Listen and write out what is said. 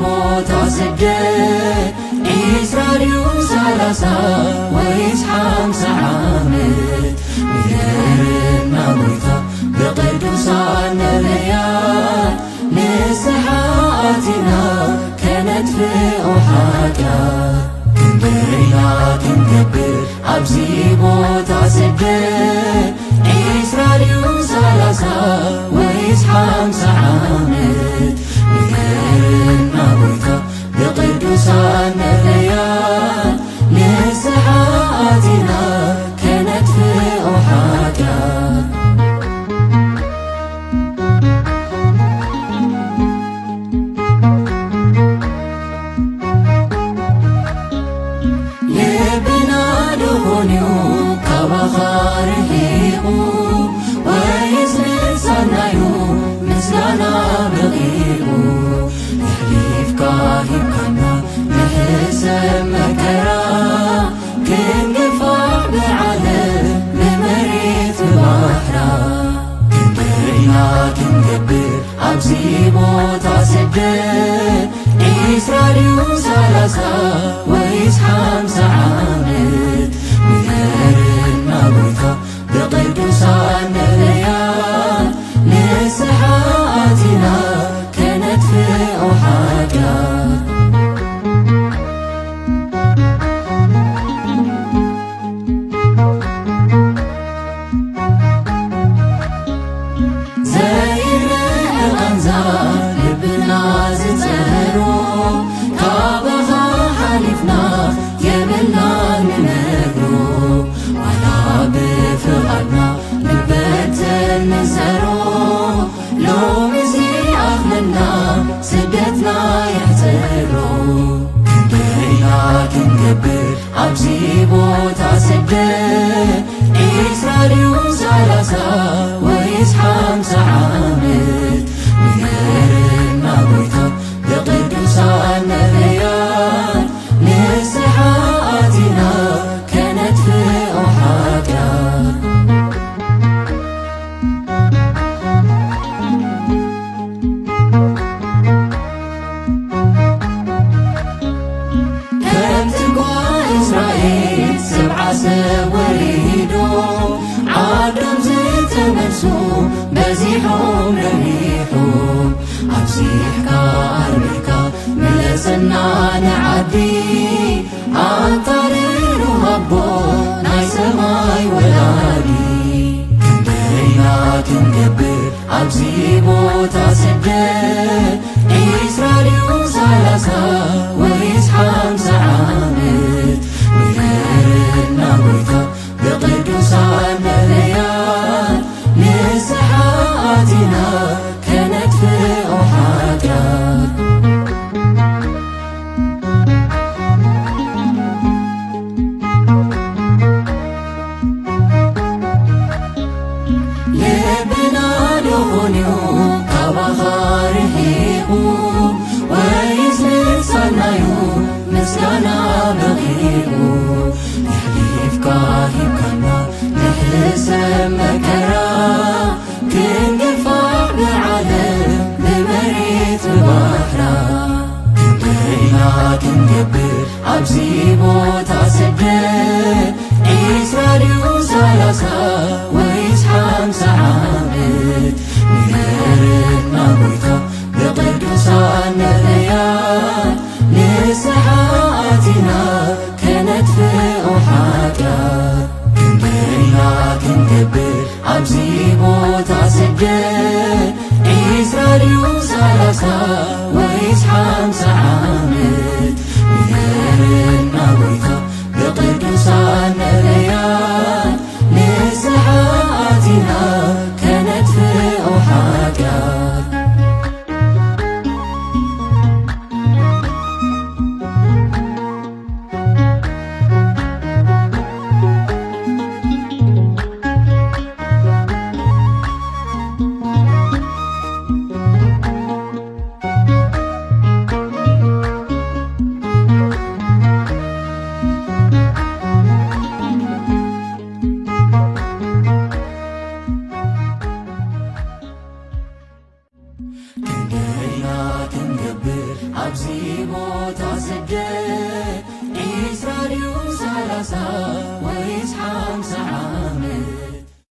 ቦታ ስደት ኢስራኤል 30 ወይስ 50 ዓመት ምሕረትና ጎይታ በቅዱሳን ነቢያት ንስሐ አቲና ከነጥፍኦ ኃጢአት ክንደይና ክንገብር ኣብዚ ቦታ ስደት ኢስራኤል 30 ወይስ 50 ዓመት ምሕረትና ጎይታ በቅዱሳን ነቢያት ንስሐ አቲና ከነጥፍኦ ኃጢአት ልብና ድኾንዩ ካባኻ ርሒቑ ወይስ ልሳናዩ ምስጋና በቂቑ የሕሊፍካ ሂብካና ንሕሰብ መከራ ክንግፋዕ ብዓለም ብመሬት ብባሕራ ክንደይና ክንገብር ኣብዚ ቦታ ስደት ኢስራኤል 30 ወይስ 50 ዓመት ምሕረትና ጎይታ በቅዱሳን ነቢያት ንስሐ አቲና ከነጥፍኦ ኃጢአት ዘይርአ ቃንዛ ልብና ዝጸሮ ካባኻ ሓሊፍና የበላን ነግሮ ዋላ ብፍቓድና ንበተን ንሰሮ ሎሚዚ ኣኽለና ስደትና የሕፅሮ ክንደይና ክንገብር ኣብዚ ቦታ ስደት ኢስራኤል 30 ወይስ 50 ዓመት ምሕረትና ጎይታ በቅዱሳን ነቢያት ንስሐ አቲና ከነጥፍኦ ኃጢአት ከምቲ ጓል እስራኤል 70 ሰብ ወሊዶ ዓዶም ዝተመልሱ በዚሖም ረቢሖም ኣብዚሕካ ኣርቢካ መለሰና ንዓዲ ኣንታርሩ ሃቦ ናይ ሰማይ ወላዲ ክንደይና ክንገብር ኣብዚ ቦታ ስደት ኢስራኤል 30 ወይስ 50 ዓመት ምሕረትና ጎይታ በቅዱሳን ነቢያት ንስሐ አቲና ከነጥፍኦ ኃጢአት ልብና ድኾንዩ ካባኻ ርሒቑ ወይስ ልሳናዩ ምስጋና በቂቑ የሕሊፍካ ሂብካና ንሕሰብ መከራ ክንግፋዕ ብዓለም ብመሬት ብባሕራ ክንደይና ክንገብር ኣብዚ ቦታ ስደት ኢስራኤል 30 ወይስ 50 ዓመት ምሕረትና ጎይታ በቅዱሳን ነቢያት ንስሐ አቲና ከነጥፍኦ ኃጢአት ክንደይና ክንገብር ኣብዚ ቦታ ስደት ኢስራኤል 30 ወይስ 50 ዓመት ምሕረትና ጎይታ በቅዱሳን ነቢያት ንስሐ አቲና